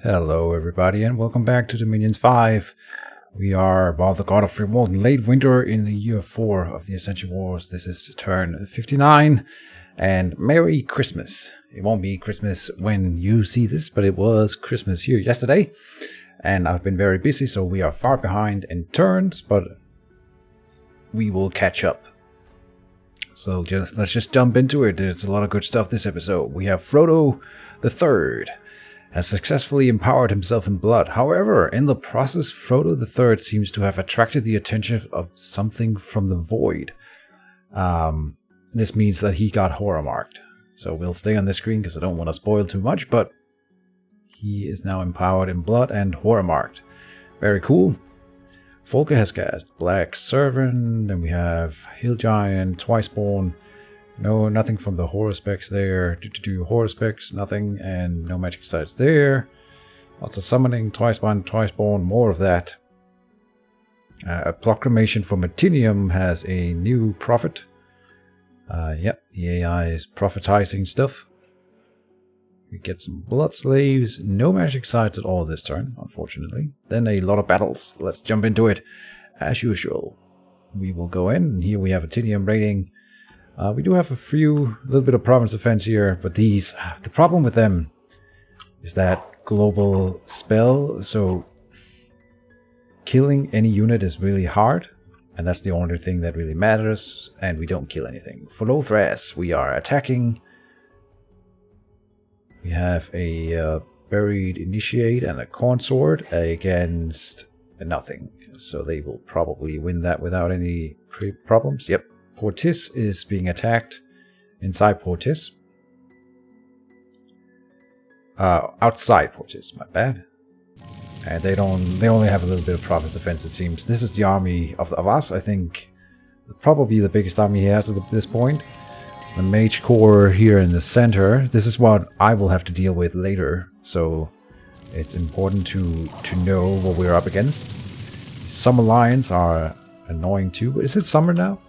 Hello everybody and welcome back to Dominion 5. We are about the God of Friwald in late winter in the year 4 of the Ascension Wars. This is turn 59 and Merry Christmas. It won't be Christmas when you see this, but it was Christmas here yesterday. And I've been very busy, so we are far behind in turns, but we will catch up. So let's just jump into it. There's a lot of good stuff this episode. We have Frodo the Third has successfully empowered himself in blood. However, in the process, Frodo the Third seems to have attracted the attention of something from the void. This means that he got horror marked. So we'll stay on the screen because I don't want to spoil too much, but he is now empowered in blood and horror marked. Very cool. Folke has cast Black Servant, then we have Hill Giant, Twiceborn. No, nothing from the horror specs there. Horror specs, nothing, and no magic sites there. Lots of summoning, Twiceborn, more of that. A proclamation for Matinium has a new prophet. Yep, the AI is prophetizing stuff. We get some blood slaves, no magic sites at all this turn, unfortunately. Then a lot of battles. Let's jump into it. As usual, we will go in, and here we have a Tinium rating. We do have a little bit of province defense here, but the problem with them is that global spell, so killing any unit is really hard, and that's the only thing that really matters, and we don't kill anything. For Lothras, we are attacking. We have a Buried Initiate and a Consort against nothing, so they will probably win that without any problems. Yep. Portis is being attacked inside Portis. Outside Portis, my bad. And they only have a little bit of province defense, it seems. This is the army of us, I think. Probably the biggest army he has at this point. The Mage Corps here in the center. This is what I will have to deal with later. So it's important to know what we're up against. Some alliance are annoying too. But is it summer now?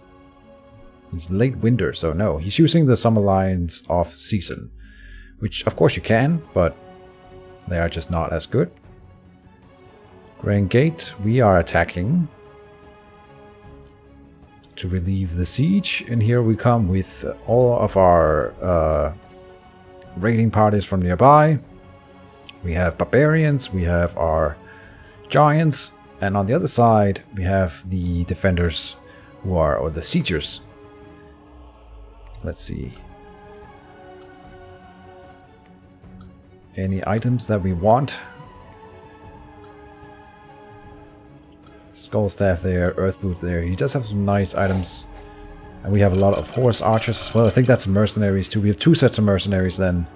It's late winter, so no. He's using the Summer Lines off season, which of course you can, but they are just not as good. Grand Gate, we are attacking to relieve the siege, and here we come with all of our raiding parties from nearby. We have barbarians, we have our giants, and on the other side we have the defenders or the siegers. Let's see. Any items that we want? Skull Staff there, Earth Boots there. He does have some nice items. And we have a lot of horse archers as well. I think that's mercenaries too. We have 2 sets of mercenaries then.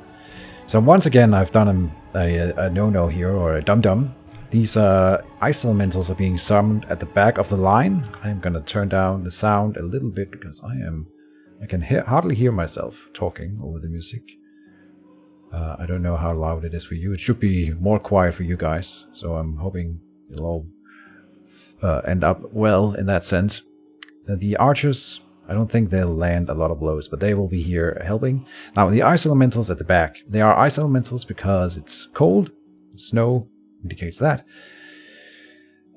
So once again, I've done a no-no here, or a dum-dum. These ice elementals are being summoned at the back of the line. I'm gonna turn down the sound a little bit because I can hardly hear myself talking over the music. I don't know how loud it is for you. It should be more quiet for you guys. So I'm hoping it'll all end up well in that sense. The archers, I don't think they'll land a lot of blows, but they will be here helping. Now the ice elementals at the back. They are ice elementals because it's cold. Snow indicates that.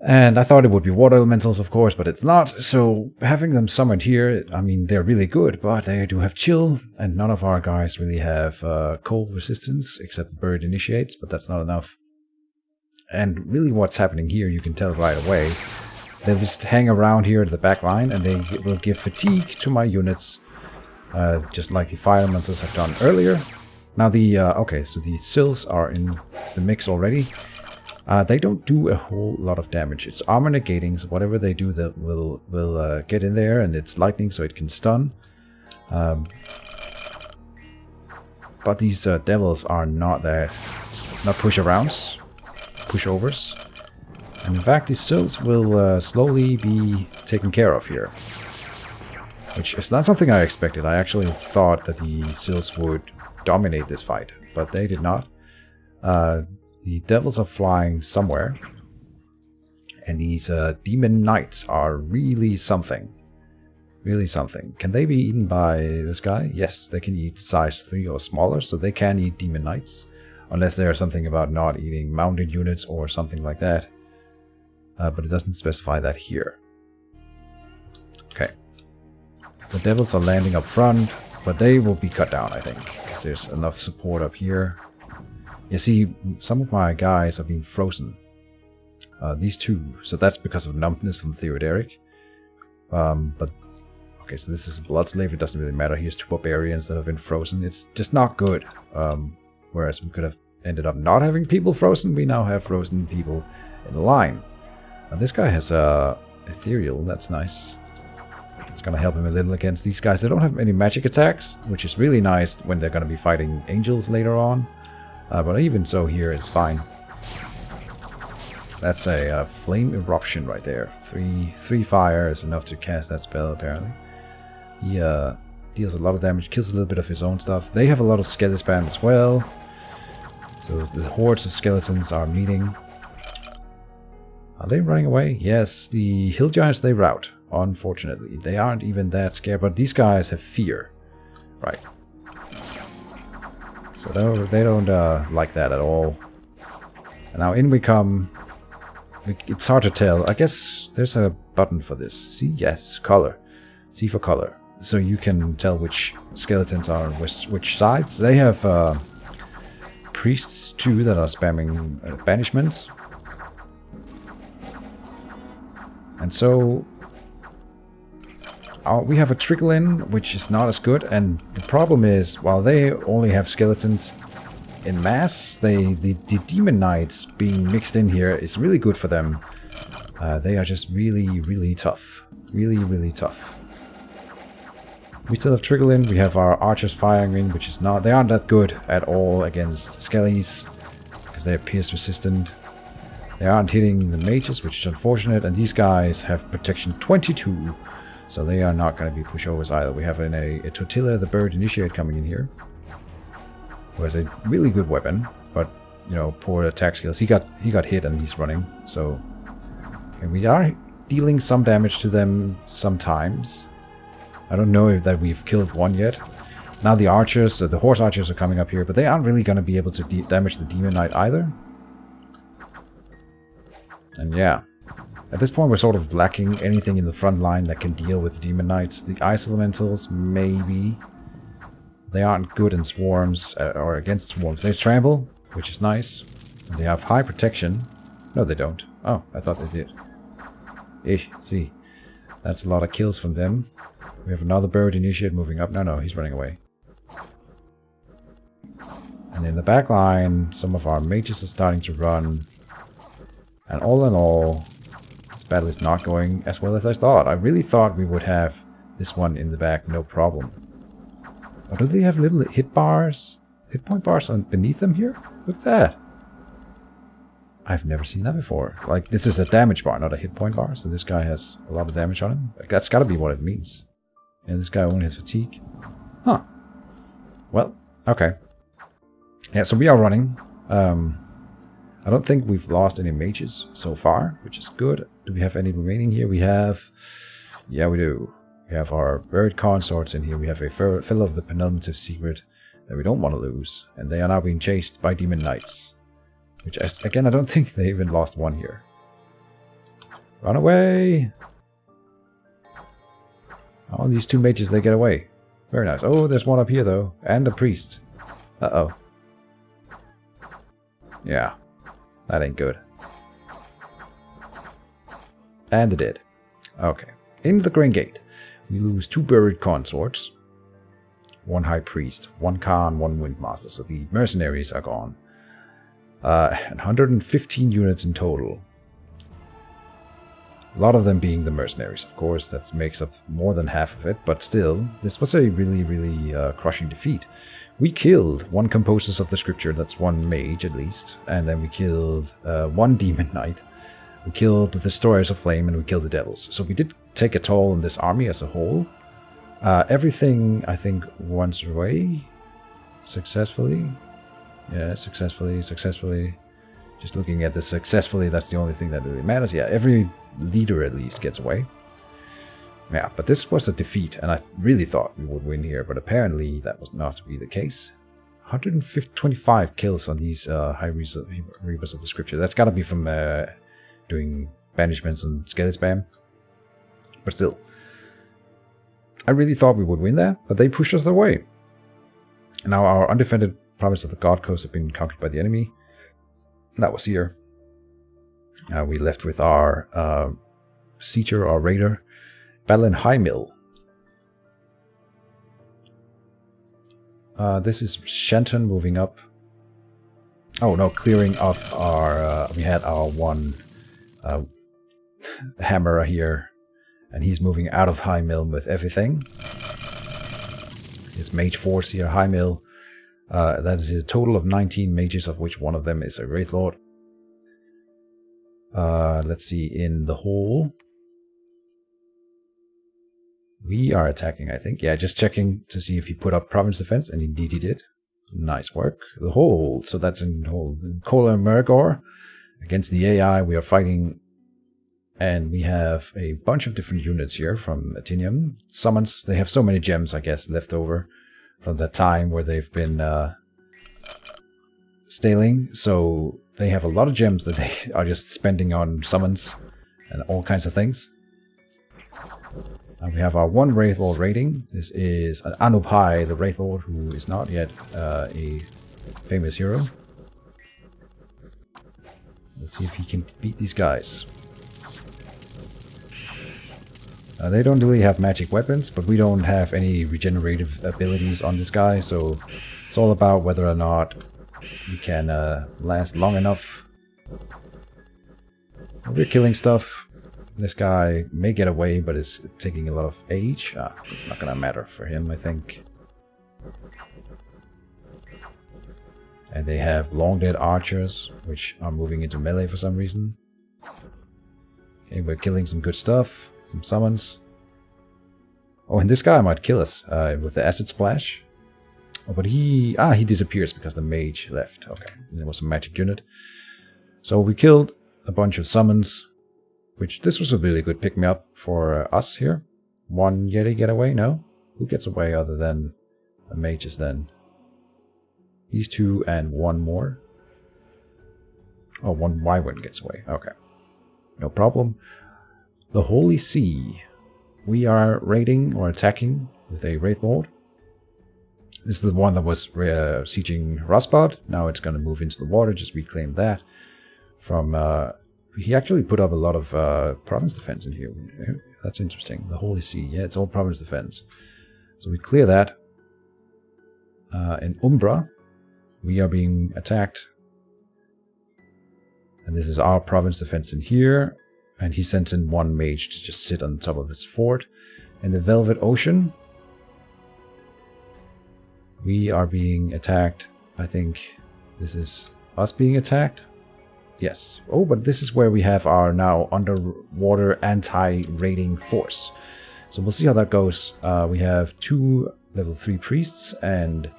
And I thought it would be water elementals, of course, but it's not. So having them summoned here, I mean, they're really good, but they do have chill, and none of our guys really have cold resistance, except the Buried Initiates, but that's not enough. And really what's happening here, you can tell right away. They'll just hang around here at the back line, and they will give fatigue to my units, just like the fire elementals have done earlier. Now okay, so the Sylphs are in the mix already. They don't do a whole lot of damage. It's armor negating, so whatever they do that will get in there, and it's lightning, so it can stun. But these devils are not push-arounds, pushovers. And in fact, these Sylphs will slowly be taken care of here. Which is not something I expected. I actually thought that the Sylphs would dominate this fight, but they did not. The devils are flying somewhere, and these demon knights are really something. Really something. Can they be eaten by this guy? Yes, they can eat size 3 or smaller, so they can eat demon knights. Unless there's something about not eating mounted units or something like that. But it doesn't specify that here. Okay. The devils are landing up front, but they will be cut down, I think. Because there's enough support up here. You see, some of my guys are being frozen. These two. So that's because of numbness from Theoderic. But okay, so this is a blood slave. It doesn't really matter. Here's two barbarians that have been frozen. It's just not good. Whereas we could have ended up not having people frozen. We now have frozen people in the line. Now this guy has ethereal. That's nice. It's going to help him a little against these guys. They don't have any magic attacks, which is really nice when they're going to be fighting angels later on. But even so here, it's fine. That's a flame eruption right there. Three fire is enough to cast that spell, apparently. He deals a lot of damage, kills a little bit of his own stuff. They have a lot of skeleton spam as well. So the hordes of skeletons are meeting. Are they running away? Yes, the hill giants, they rout. Unfortunately, they aren't even that scared, but these guys have fear. Right. So they don't like that at all. And now in we come. It's hard to tell. I guess there's a button for this. See? Yes. Color. C for color. So you can tell which skeletons are on which sides. They have priests too that are spamming banishments. And so we have a trickle in, which is not as good. And the problem is, while they only have skeletons in mass, the demon knights being mixed in here is really good for them. They are just really, really tough. Really, really tough. We still have trickle in. We have our archers firing in, which is not... They aren't that good at all against skellies, because they are pierce resistant. They aren't hitting the mages, which is unfortunate. And these guys have protection 22. So they are not going to be pushovers either. We have a Tortilla, the bird initiate, coming in here. Who has a really good weapon, but, you know, poor attack skills. He got hit and he's running. So, and we are dealing some damage to them sometimes. I don't know if that we've killed one yet. Now the archers, the horse archers are coming up here, but they aren't really going to be able to damage the demon knight either. And yeah, at this point we're sort of lacking anything in the front line that can deal with the demon knights. The ice elementals, maybe. They aren't good in swarms, or against swarms. They trample, which is nice. And they have high protection. No, they don't. Oh, I thought they did. See. That's a lot of kills from them. We have another bird initiate moving up. No, he's running away. And in the back line, some of our mages are starting to run. And all in all, this battle is not going as well as I thought. I really thought we would have this one in the back, no problem. Oh, do they have little hit bars? Hit point bars on beneath them here? Look at that. I've never seen that before. Like, this is a damage bar, not a hit point bar. So this guy has a lot of damage on him. Like, that's gotta be what it means. And this guy only has fatigue. Huh. Well, okay. Yeah, so we are running. I don't think we've lost any mages so far, which is good. Do we have any remaining here? We have... Yeah, we do. We have our bird consorts in here. We have a fellow of the penultimate secret that we don't want to lose. And they are now being chased by demon knights. Which, again, I don't think they even lost one here. Run away! Oh, these two mages, they get away. Very nice. Oh, there's one up here, though. And a priest. Uh-oh. Yeah. That ain't good. And they did. Okay. In the Green Gate, we lose 2 buried consorts. 1 high priest, 1 Khan, 1 windmaster. So the mercenaries are gone. 115 units in total. A lot of them being the mercenaries, of course. That makes up more than half of it. But still, this was a really, really crushing defeat. We killed 1 Composers of the Scripture. That's 1 mage, at least. And then we killed 1 Demon Knight. We killed the Destroyers of Flame, and we killed the Devils. So we did take a toll on this army as a whole. Everything, I think, runs away successfully. Yeah, successfully. Just looking at this successfully, that's the only thing that really matters. Yeah, every leader at least gets away. Yeah, but this was a defeat, and I really thought we would win here, but apparently that was not to be the case. 125 kills on these high reapers of the scripture. That's gotta be from doing banishments and skelly spam. But still, I really thought we would win there, but they pushed us away. And now our undefended province of the God Coast have been conquered by the enemy. That was here. We left with our sieger or raider, battle in High Mill. This is Shenton moving up. Oh no, clearing off our... we had our one hammer here. And he's moving out of High Mill with everything. His mage force here, High Mill. That is a total of 19 mages, of which one of them is a Wraith Lord. Let's see, in the hole. We are attacking, I think. Yeah, just checking to see if he put up province defense, and indeed he did. Nice work. The hole, so that's in the hole. Kola and Mergor. Against the AI, we are fighting, and we have a bunch of different units here from Atinium. Summons, they have so many gems, I guess, left over from that time where they've been staling. So they have a lot of gems that they are just spending on summons and all kinds of things. And we have our one Wraith Lord raiding. This is an Anupai, the Wraith Lord, who is not yet a famous hero. Let's see if he can beat these guys. They don't really have magic weapons, but we don't have any regenerative abilities on this guy, so it's all about whether or not we can last long enough. We're killing stuff. This guy may get away, but is taking a lot of age. It's not gonna matter for him, I think. And they have long dead archers, which are moving into melee for some reason. Okay, we're killing some good stuff. Some summons. Oh, and this guy might kill us with the acid splash. Oh, but he disappears because the mage left. Okay, there was a magic unit. So we killed a bunch of summons, which this was a really good pick-me-up for us here. One Yeti get away? No? Who gets away other than the mages then? These two and one more. Oh, one Wyvern gets away. Okay. No problem. The Holy See. We are raiding or attacking with a Wraith Lord. This is the one that was sieging Rosbud. Now it's going to move into the water. Just reclaim that. From he actually put up a lot of province defense in here. That's interesting. The Holy See. Yeah, it's all province defense. So we clear that. In Umbra, we are being attacked. And this is our province defense in here. And he sent in one mage to just sit on top of this fort. In the Velvet Ocean, we are being attacked. I think this is us being attacked. Yes. Oh, but this is where we have our now underwater anti-raiding force. So we'll see how that goes. We have 2 level 3 priests and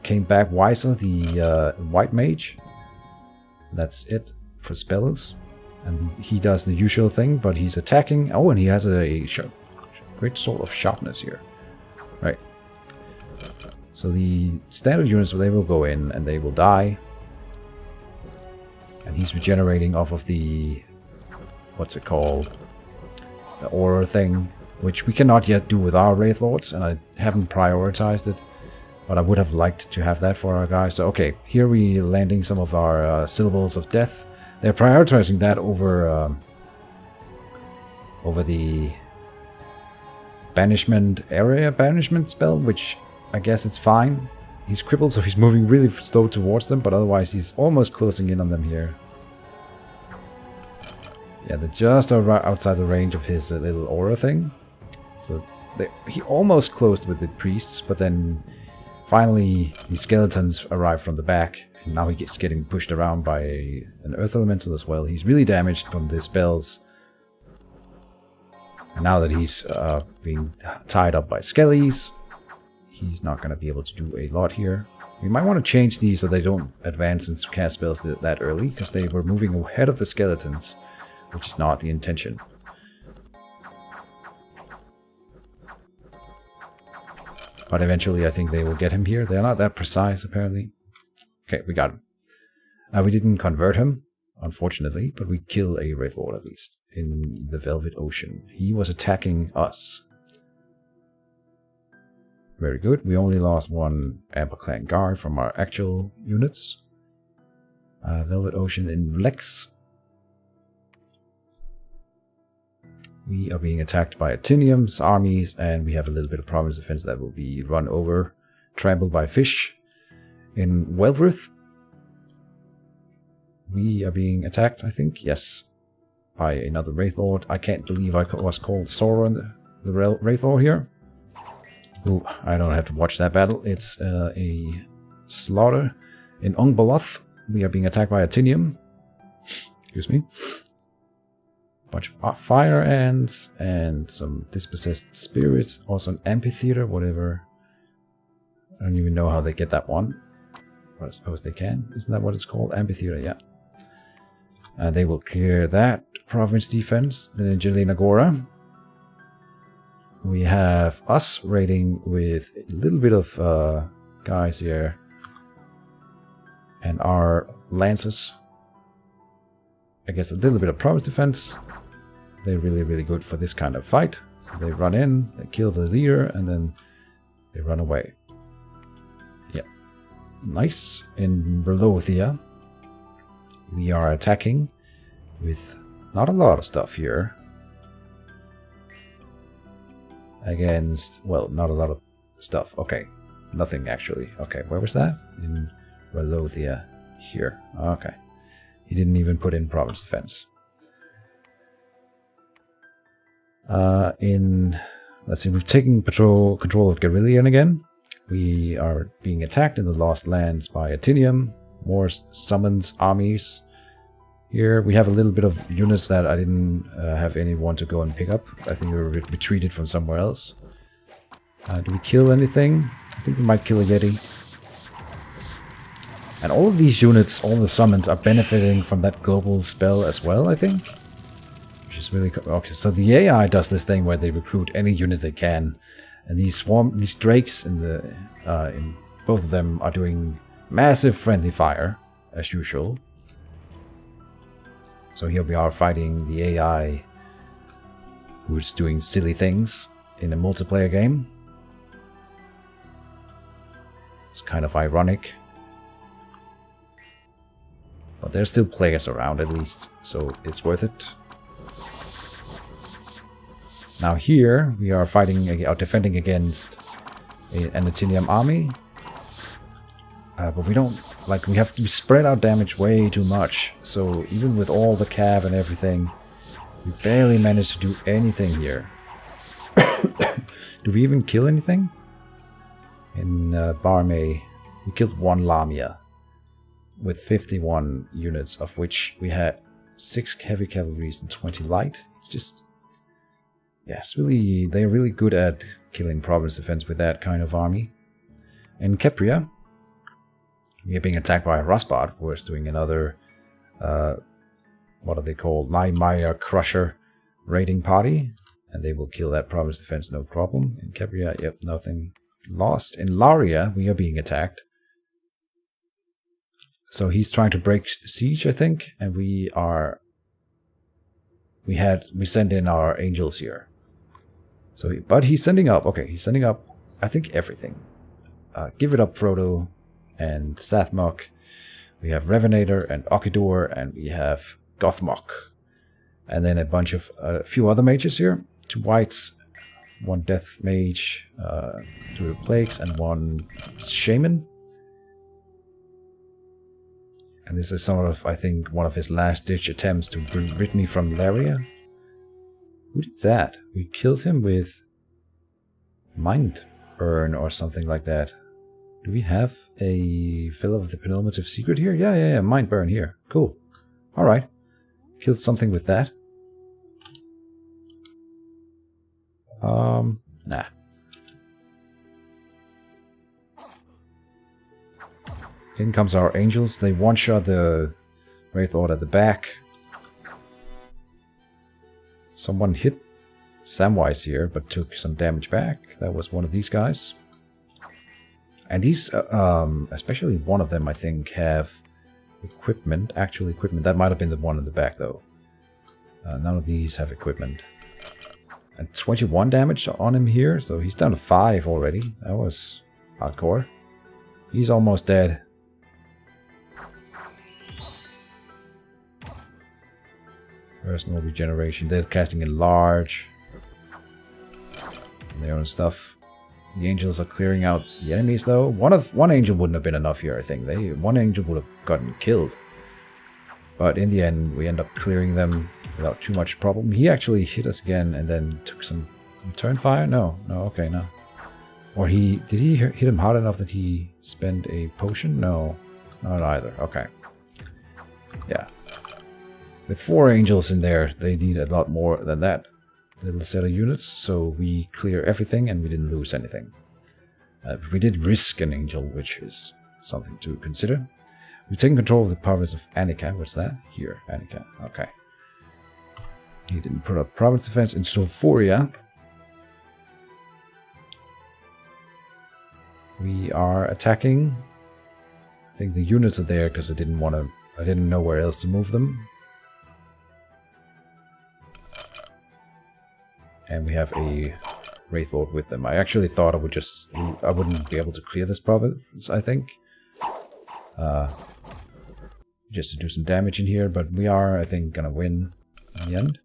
came back Weiser, the white mage. That's it for spells. And he does the usual thing, but he's attacking. Oh, and he has a great sword of sharpness here. Right. So the standard units, they will go in and they will die. And he's regenerating off of the... what's it called? The aura thing, which we cannot yet do with our Wraith Lords, and I haven't prioritized it. But I would have liked to have that for our guys. So, okay, here we landing some of our syllables of death. They're prioritizing that over over the banishment spell, which I guess it's fine. He's crippled, so he's moving really slow towards them, but otherwise he's almost closing in on them here. Yeah, they're just outside the range of his little aura thing. So he almost closed with the priests, but then finally the skeletons arrive from the back. And now he gets getting pushed around by an earth elemental as well. He's really damaged from the spells. And now that he's being tied up by skellies, he's not going to be able to do a lot here. We might want to change these so they don't advance and cast spells that early, because they were moving ahead of the skeletons, which is not the intention. But eventually I think they will get him here. They're not that precise, apparently. Okay, we got him. We didn't convert him, unfortunately, but we killed a Wraith Lord at least in the Velvet Ocean. He was attacking us. Very good. We only lost one Amber Clan guard from our actual units. Velvet Ocean in Lex. We are being attacked by Atinium's armies, and we have a little bit of province defense that will be run over, trampled by fish. In Welruth, we are being attacked, I think, yes, by another Wraith Lord. I can't believe I was called Sauron, the Wraith Lord here. Ooh, I don't have to watch that battle. It's a slaughter. In Ungbaloth, we are being attacked by Atinium. Excuse me. Bunch of fire ants and some dispossessed spirits. Also an amphitheater, whatever. I don't even know how they get that one. But I suppose they can. Isn't that what it's called? Amphitheater, yeah. They will clear that province defense. Then in Jelenagora, we have us raiding with a little bit of guys here. And our lances. I guess a little bit of province defense. They're really, really good for this kind of fight. So they run in, they kill the leader, and then they run away. Yeah. Nice. In Berlothia, we are attacking with not a lot of stuff here. Against, well, not a lot of stuff. Okay. Nothing, actually. Okay, where was that? In Berlothia. Here. Okay. He didn't even put in province defense. Let's see, we've taken control of Garillion again. We are being attacked in the Lost Lands by Atinium. More summons armies. Here we have a little bit of units that I didn't have anyone to go and pick up. I think we were retreated from somewhere else. Do we kill anything? I think we might kill a Yeti. And all of these units, all the summons, are benefiting from that global spell as well, I think. Which is really okay. So the AI does this thing where they recruit any unit they can, and these drakes in both of them are doing massive friendly fire as usual. So here we are fighting the AI, who's doing silly things in a multiplayer game. It's kind of ironic. But there's still players around at least, so it's worth it. Now here we are fighting or defending against an Atinium army. But we don't, like, we spread our damage way too much. So even with all the cav and everything, we barely managed to do anything here. Do we even kill anything? In Barmay, we killed one Lamia with 51 units, of which we had 6 heavy cavalries and 20 light. It's just, yeah, it's really, they're really good at killing province defense with that kind of army. In Kepria, we are being attacked by a Rasbad, who is doing another, what are they called? Nightmare Crusher raiding party. And they will kill that province defense, no problem. In Kepria, yep, nothing lost. In Laria, we are being attacked. So he's trying to break siege, I think, and we send in our angels here. So, but he's sending up, okay, he's sending up, I think, everything. Give it up, Frodo, and Sathmok. We have Revenator and Okidor, and we have Gothmok. And then a few other mages here. 2 whites, 1 death mage, 2 plagues, and 1 shaman. And this is sort of, I think, one of his last-ditch attempts to rid me from Laria. Who did that? We killed him with Mind Burn or something like that. Do we have a Fellow of the Penultimative Secret here? Yeah, Mind Burn here. Cool. Alright. Killed something with that. Nah. In comes our angels. They one-shot the Wraith Lord at the back. Someone hit Samwise here, but took some damage back. That was one of these guys. And these, especially one of them, I think, have equipment, actual equipment. That might have been the one in the back, though. None of these have equipment. And 21 damage on him here, so he's down to 5 already. That was hardcore. He's almost dead. Personal regeneration. They're casting in large. And their own stuff. The angels are clearing out the enemies, though. One angel wouldn't have been enough here, I think. One angel would have gotten killed. But in the end, we end up clearing them without too much problem. He actually hit us again and then took some turn fire? No, okay, no. Or did he hit him hard enough that he spent a potion? No, not either. Okay. Yeah. With 4 angels in there, they need a lot more than that little set of units, so we clear everything and we didn't lose anything. We did risk an angel, which is something to consider. We've taken control of the province of Annika. What's that? Here, Annika. Okay. He didn't put up province defense in Sulfuria. We are attacking. I think the units are there because I didn't know where else to move them. And we have a Wraith Lord with them. I actually thought I wouldn't be able to clear this province, I think. Just to do some damage in here, but we are, I think, gonna win in the end.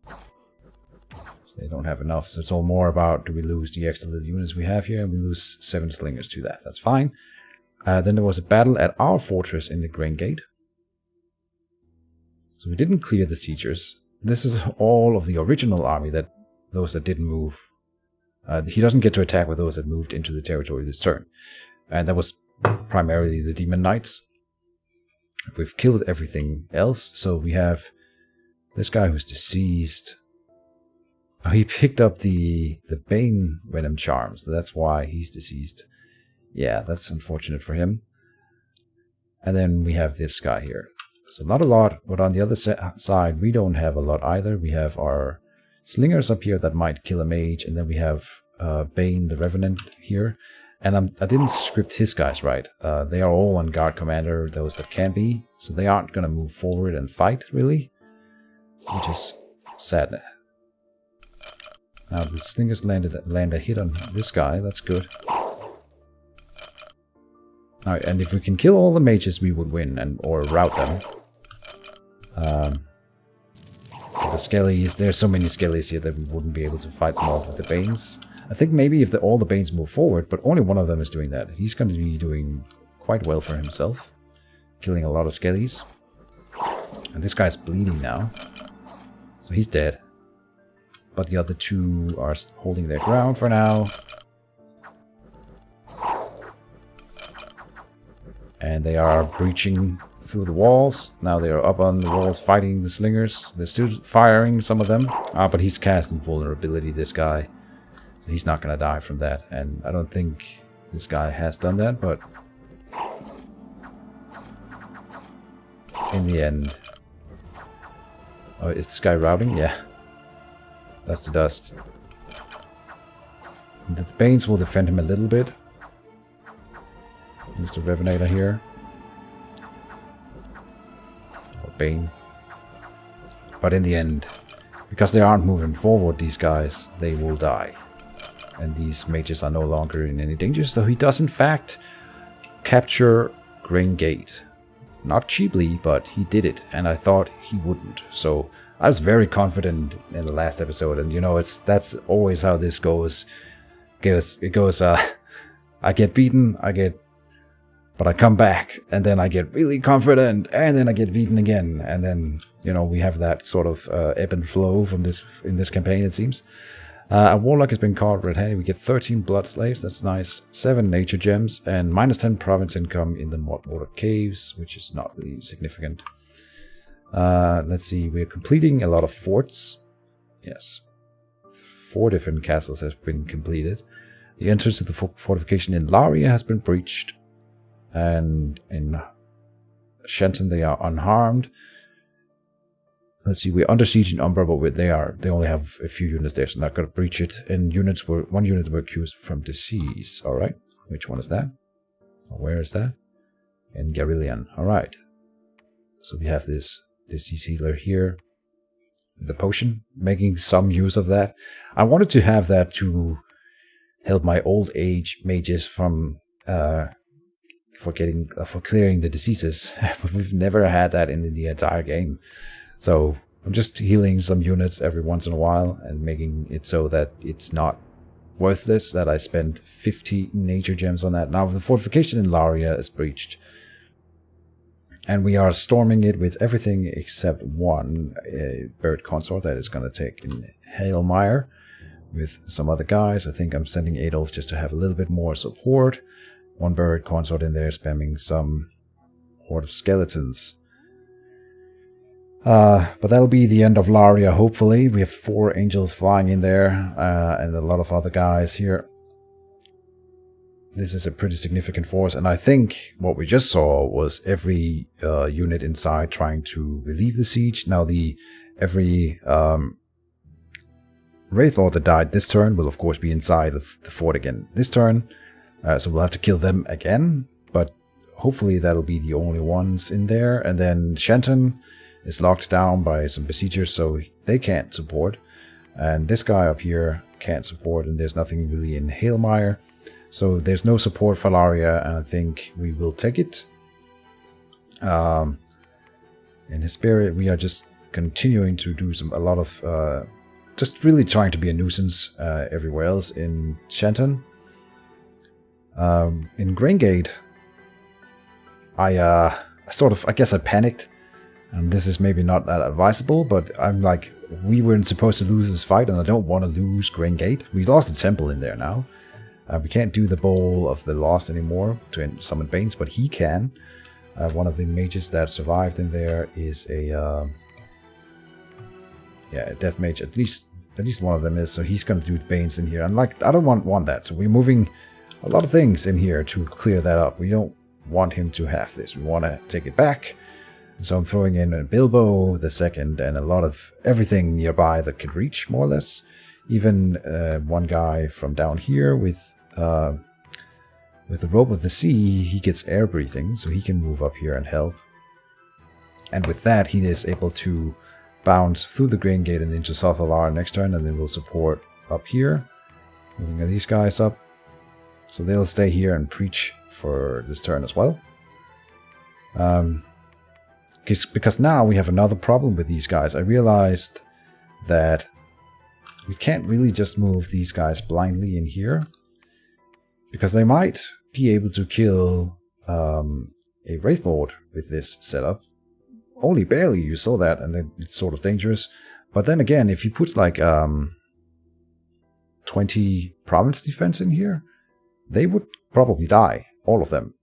So they don't have enough, so it's all more about, do we lose the extra little units we have here, and we lose 7 slingers to that. That's fine. Then there was a battle at our fortress in the Grain Gate. So we didn't clear the siegers. This is all of the original army, those that didn't move. He doesn't get to attack with those that moved into the territory this turn. And that was primarily the Demon Knights. We've killed everything else, so we have this guy who's deceased. Oh, he picked up the Bane Venom Charm, so that's why he's deceased. Yeah, that's unfortunate for him. And then we have this guy here. So not a lot, but on the other side, we don't have a lot either. We have our Slingers up here that might kill a mage, and then we have Bane the Revenant here. And I didn't script his guys right. They are all on guard commander, those that can be, so they aren't going to move forward and fight, really. Which is sad. Now the Slingers land a hit on this guy, that's good. Alright, and if we can kill all the mages, we would win, or rout them. The Skellies, there's so many Skellies here that we wouldn't be able to fight them off with the Banes. I think maybe if all the Banes move forward, but only one of them is doing that. He's going to be doing quite well for himself. Killing a lot of Skellies. And this guy's bleeding now. So he's dead. But the other 2 are holding their ground for now. And they are breaching through the walls. Now they are up on the walls fighting the Slingers. They're still firing, some of them. But he's cast invulnerability, this guy. So he's not going to die from that. And I don't think this guy has done that, but in the end... Oh, is this guy routing? Yeah. That's the dust. The Banes will defend him a little bit. Mr. Revenator here. Or Bane. But in the end, because they aren't moving forward, these guys, they will die. And these mages are no longer in any danger, so he does in fact capture Grain Gate. Not cheaply, but he did it, and I thought he wouldn't. So I was very confident in the last episode, and you know, that's always how this goes. It goes, I get beaten, but I come back, and then I get really confident, and then I get beaten again, and then, you know, we have that sort of ebb and flow from in this campaign, it seems. A Warlock has been caught red-handed. We get 13 Blood Slaves, that's nice. 7 Nature Gems, and minus 10 province income in the Mudwater Caves, which is not really significant. Let's see, we're completing a lot of forts. Yes. 4 different castles have been completed. The entrance to the fortification in Laria has been breached. And in Shenton they are unharmed. Let's see, we're under siege in Umbra, but they only have a few units there, so not going to breach it. And one unit were accused from disease. Alright, which one is that? Where is that? In Garillion. Alright. So we have this disease healer here. The potion. Making some use of that. I wanted to have that to help my old age mages from for clearing the diseases. But we've never had that in the entire game. So I'm just healing some units every once in a while and making it so that it's not worthless that I spend 50 nature gems on that. Now the fortification in Laria is breached. And we are storming it with everything except one bird consort that is going to take in Hailmire with some other guys. I think I'm sending Adolf just to have a little bit more support. One bird consort in there spamming some horde of skeletons. But that'll be the end of Laria, hopefully. We have 4 angels flying in there and a lot of other guys here. This is a pretty significant force, and I think what we just saw was every unit inside trying to relieve the siege. Now every Wraithlord that died this turn will of course be inside of the fort again this turn. So we'll have to kill them again, but hopefully that'll be the only ones in there. And then Shenton is locked down by some besiegers, so they can't support. And this guy up here can't support, and there's nothing really in Hailmire. So there's no support for Laria, and I think we will take it. In his spirit, we are just continuing to do a lot of just really trying to be a nuisance everywhere else in Shenton. In Graingate, I guess I panicked. And this is maybe not that advisable, but I'm like, we weren't supposed to lose this fight, and I don't want to lose Graingate. We lost the temple in there now. We can't do the Bowl of the Lost anymore to summon Banes, but he can. One of the mages that survived in there is a death mage. At least one of them is. So he's going to do Banes in here. And like, I don't want that. So we're moving a lot of things in here to clear that up. We don't want him to have this. We want to take it back. So I'm throwing in a Bilbo the Second and a lot of everything nearby that could reach, more or less. Even one guy from down here with the Robe of the Sea, he gets air breathing, so he can move up here and help. And with that, he is able to bounce through the Grain Gate and into South Alar next turn, and then we'll support up here. Moving these guys up. So they'll stay here and preach for this turn as well. Because now we have another problem with these guys. I realized that we can't really just move these guys blindly in here, because they might be able to kill a Wraithlord with this setup. Only barely, you saw that, and then it's sort of dangerous. But then again, if he puts like 20 province defense in here, they would probably die, all of them.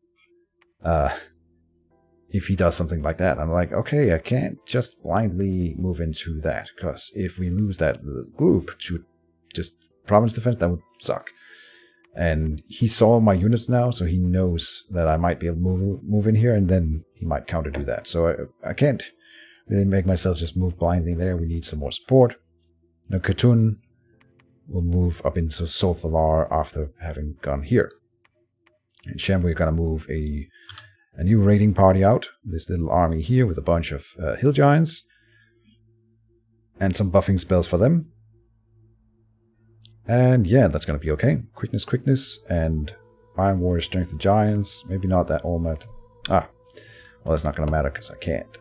If he does something like that. I'm like, okay, I can't just blindly move into that, because if we lose that group to just province defense, that would suck. And he saw my units now, so he knows that I might be able to move in here, and then he might counter do that. So I can't really make myself just move blindly there. We need some more support. Now Khatun will move up into Solthalar after having gone here. And Shem, we're going to move a new raiding party out. This little army here with a bunch of hill giants. And some buffing spells for them. And yeah, that's going to be okay. Quickness, and Iron Warrior Strength of Giants. Maybe not that Olmet. Well, that's not going to matter because I can't.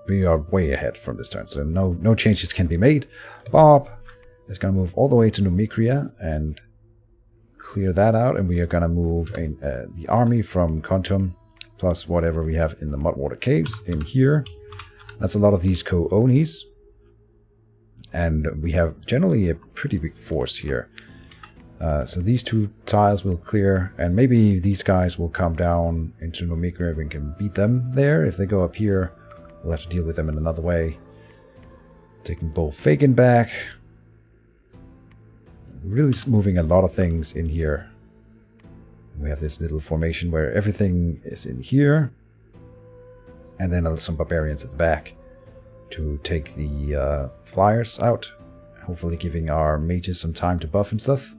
We are way ahead from this turn, so no changes can be made. Bob is going to move all the way to Numicria and clear that out, and we are going to move the army from Kontum plus whatever we have in the Mudwater Caves in here. That's a lot of these Co-Onis. And we have generally a pretty big force here. So these two tiles will clear, and maybe these guys will come down into Numicria and we can beat them there. If they go up here, we'll have to deal with them in another way. Taking both Fagin back. Really moving a lot of things in here. We have this little formation where everything is in here. And then some barbarians at the back to take the flyers out, hopefully giving our mages some time to buff and stuff.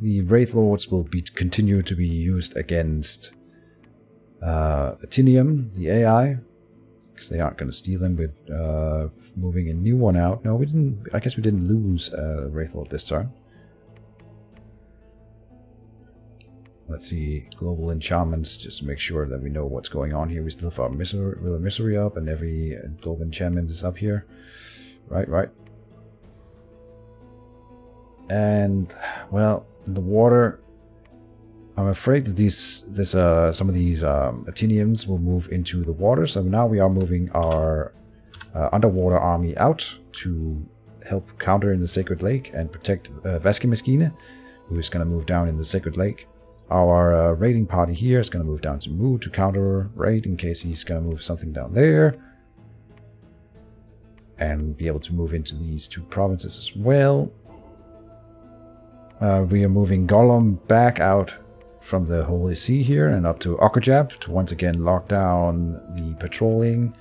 the Wraith Lords will continue to be used against Atinium, the AI, because they aren't going to steal them with moving a new one out. No, we didn't. I guess we didn't lose Wraith Lord this turn. Let's see, global enchantments, just to make sure that we know what's going on here. We still have our misery up, and every global enchantment is up here. Right. And, well, in the water, I'm afraid that some of these Atiniums will move into the water. So now we are moving our underwater army out to help counter in the Sacred Lake and protect Vaskimaskine, who is going to move down in the Sacred Lake. Our raiding party here is going to move down to Mu to counter raid in case he's going to move something down there. And be able to move into these two provinces as well. We are moving Gollum back out from the Holy See here and up to Okajab to once again lock down the patrolling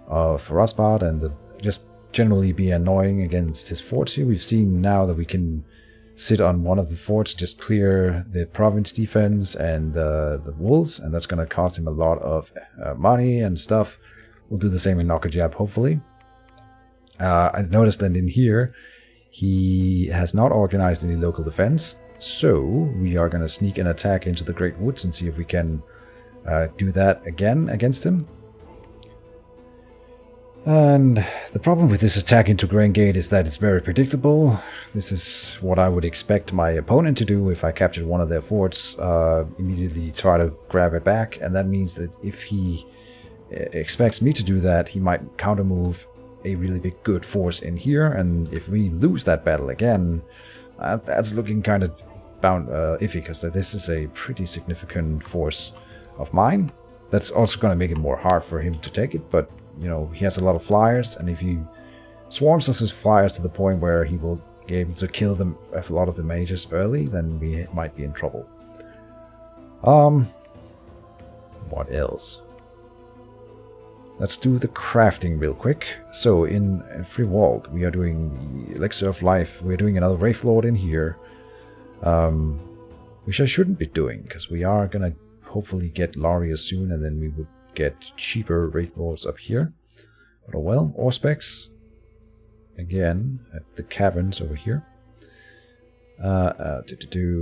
of Rasbad and just generally be annoying against his forts here. We've seen now that we can sit on one of the forts, just clear the province defense and the wolves, and that's going to cost him a lot of money and stuff. We'll do the same in Okajab, hopefully. I noticed that in here, he has not organized any local defense, so we are going to sneak an attack into the Great Woods and see if we can do that again against him. And the problem with this attack into Grand Gate is that it's very predictable. This is what I would expect my opponent to do if I captured one of their forts, immediately try to grab it back, and that means that if he expects me to do that, he might counter-move a really big good force in here, and if we lose that battle again, that's looking kind of iffy, because this is a pretty significant force of mine. That's also going to make it more hard for him to take it, but you know, he has a lot of flyers, and if he swarms us his flyers to the point where he will be able to kill them, a lot of the mages early, then we might be in trouble. What else? Let's do the crafting real quick. So in Friwald, we are doing the Elixir of Life. We're doing another Wraith Lord in here, which I shouldn't be doing, because we are gonna hopefully get Laria soon, and then we would get cheaper Wraith Lords up here. But oh well. Auspex again at the caverns over here.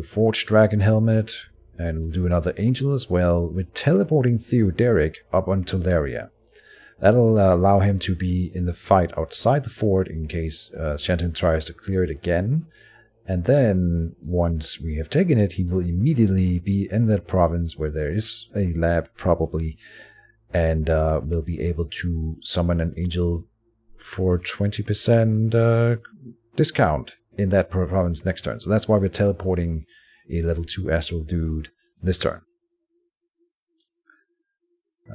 Forged Dragon Helmet, and we'll do another Angel as well. We're teleporting Theoderic up onto Laria. That'll allow him to be in the fight outside the fort in case Shanton tries to clear it again. And then, once we have taken it, he will immediately be in that province where there is a lab, probably, and will be able to summon an angel for 20% discount in that province next turn. So that's why we're teleporting a level 2 astral dude this turn.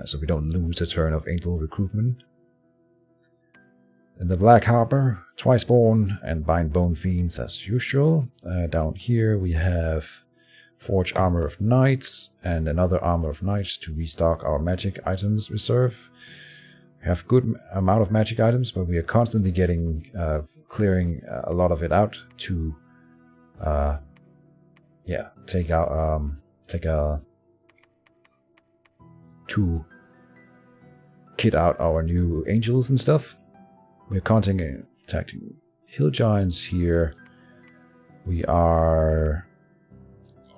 So we don't lose a turn of angel recruitment. In the Black Harbor, Twiceborn and Bind Bone Fiends as usual. Down here we have Forge Armor of Knights and another Armor of Knights to restock our magic items reserve. We have good amount of magic items, but we are constantly getting clearing a lot of it out to to kit out our new angels and stuff. We're attacking hill giants here. We are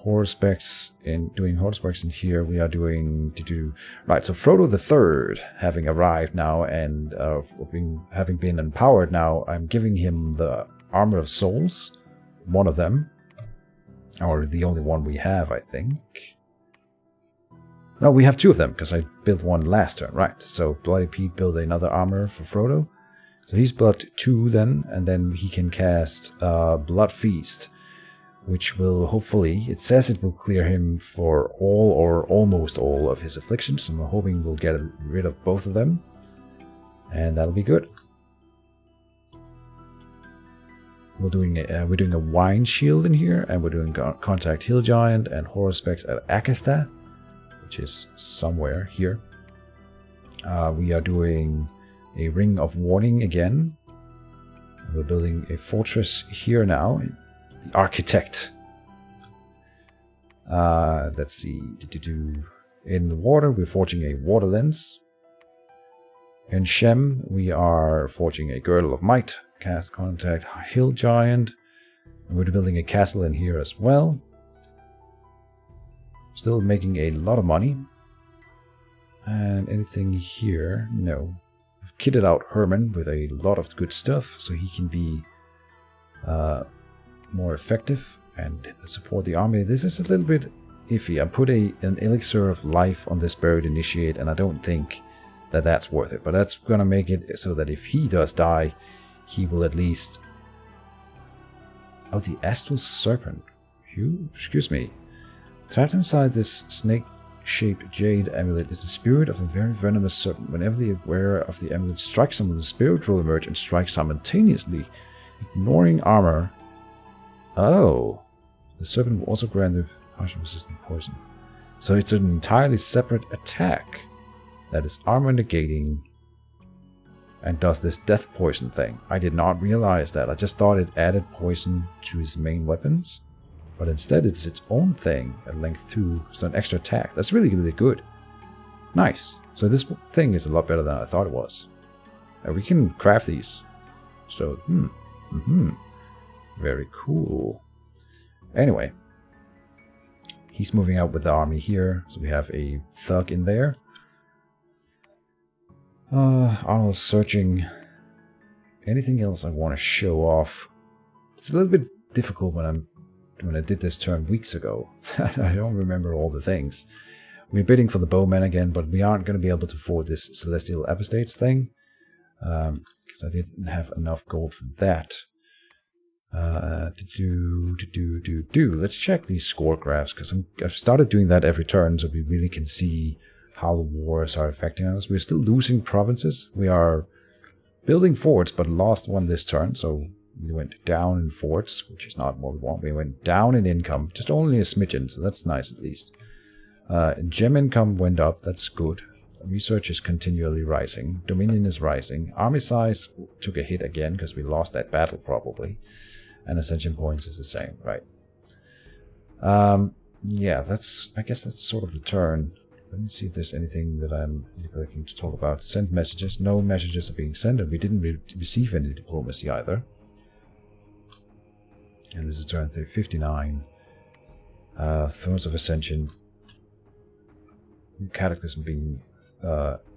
doing horsepecs in here. We are doing right. So Frodo the Third, having arrived now and having been empowered now, I'm giving him the Armor of Souls, one of them, or the only one we have, I think. No, we have two of them, because I built one last turn, right. So Bloody Pete built another armor for Frodo. So he's blood 2 then, and then he can cast Blood Feast, which will hopefully, it says it will clear him for all or almost all of his afflictions. I'm hoping we'll get rid of both of them, and that'll be good. We're doing a Wine Shield in here, and we're doing Contact Hill Giant and Horospex at Akasta, which is somewhere here. We are doing a Ring of Warning again. We're building a fortress here now. The Architect Let's see. In the water, we're forging a water lens. In Shem, we are forging a girdle of might. Cast contact hill giant. And we're building a castle in here as well. Still making a lot of money. And anything here? No. We've kitted out Herman with a lot of good stuff, so he can be more effective and support the army. This is a little bit iffy. I put an elixir of life on this buried initiate, and I don't think that that's worth it. But that's gonna make it so that if he does die, he will at least... Oh, the astral serpent. Excuse me. Trapped inside this snake-shaped jade amulet is the spirit of a very venomous serpent. Whenever the wearer of the amulet strikes someone, the spirit will emerge and strike simultaneously, ignoring armor. Oh. The serpent will also grant the partial resistant poison. So it's an entirely separate attack that is armor negating and does this death poison thing. I did not realize that. I just thought it added poison to his main weapons. But instead it's its own thing at length 2, so an extra attack. That's really, really good. Nice. So this thing is a lot better than I thought it was. And we can craft these. So, very cool. Anyway. He's moving out with the army here. So we have a thug in there. Arnold's searching. Anything else I want to show off? It's a little bit difficult when I did this turn weeks ago. I don't remember all the things. We're bidding for the bowman again, but we aren't going to be able to afford this celestial apostates thing. Because I didn't have enough gold for that. Let's check these score graphs, because I've started doing that every turn, so we really can see how the wars are affecting us. We're still losing provinces. We are building forts, but lost one this turn, so we went down in forts, which is not what we want. We went down in income, just only a smidgen, so that's nice at least. Gem income went up, that's good. Research is continually rising. Dominion is rising. Army size took a hit again, because we lost that battle probably. And ascension points is the same, right? Yeah, I guess that's sort of the turn. Let me see if there's anything that I'm looking to talk about. Send messages. No messages are being sent, and we didn't receive any diplomacy either. And this is turn 59. Thrones of Ascension. Cataclysm being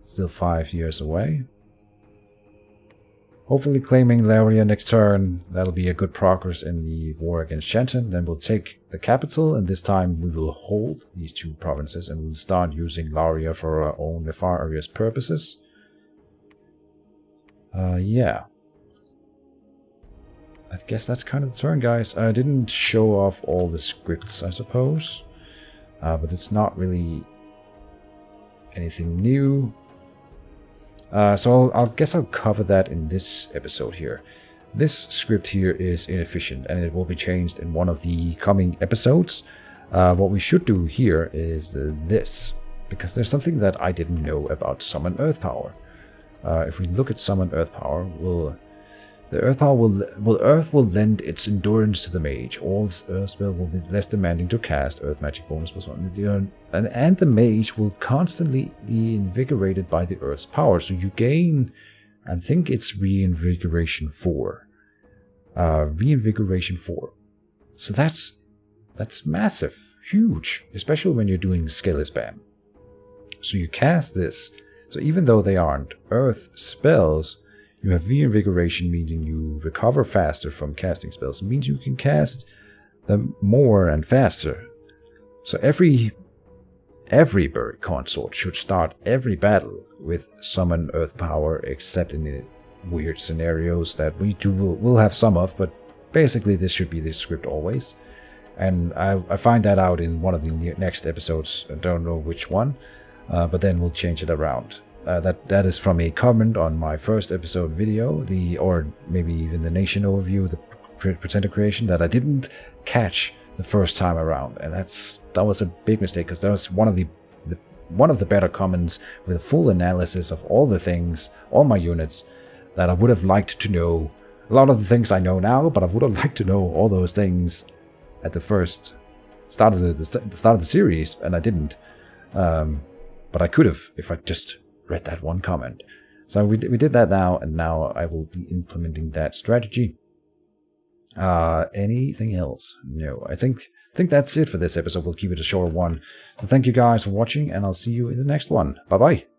still 5 years away. Hopefully claiming Lauria next turn. That'll be a good progress in the war against Shenton. Then we'll take the capital, and this time we will hold these 2 provinces, and we'll start using Lauria for our own nefarious purposes. Yeah. I guess that's kind of the turn, guys. I didn't show off all the scripts, I suppose. But it's not really anything new. So I guess I'll cover that in this episode here. This script here is inefficient, and it will be changed in one of the coming episodes. What we should do here is this, because there's something that I didn't know about Summon Earth Power. If we look at Summon Earth Power, Earth will lend its endurance to the mage. All Earth spell will be less demanding to cast. Earth magic bonus +1. And the mage will constantly be invigorated by the Earth's power. So you gain, I think it's Reinvigoration 4. Reinvigoration 4. So that's massive, huge, especially when you're doing Skelly Spam. So you cast this. So even though they aren't Earth spells, you have Reinvigoration, meaning you recover faster from casting spells. It means you can cast them more and faster. So every Buried Consort should start every battle with Summon Earth Power, except in the weird scenarios that we'll have some of, but basically this should be the script always. And I find that out in one of the next episodes. I don't know which one, but then we'll change it around. That is from a comment on my first episode video, or maybe even the Nation overview, the Pretender creation, that I didn't catch the first time around, and that was a big mistake, because that was one of the better comments with a full analysis of all the things, all my units, that I would have liked to know. A lot of the things I know now, but I would have liked to know all those things at the first start of the series, and I didn't. But I could have if I just read that one comment. So we did that now, and now I will be implementing that strategy. Anything else? No, I think that's it for this episode. We'll keep it a short one. So thank you guys for watching, and I'll see you in the next one. Bye bye.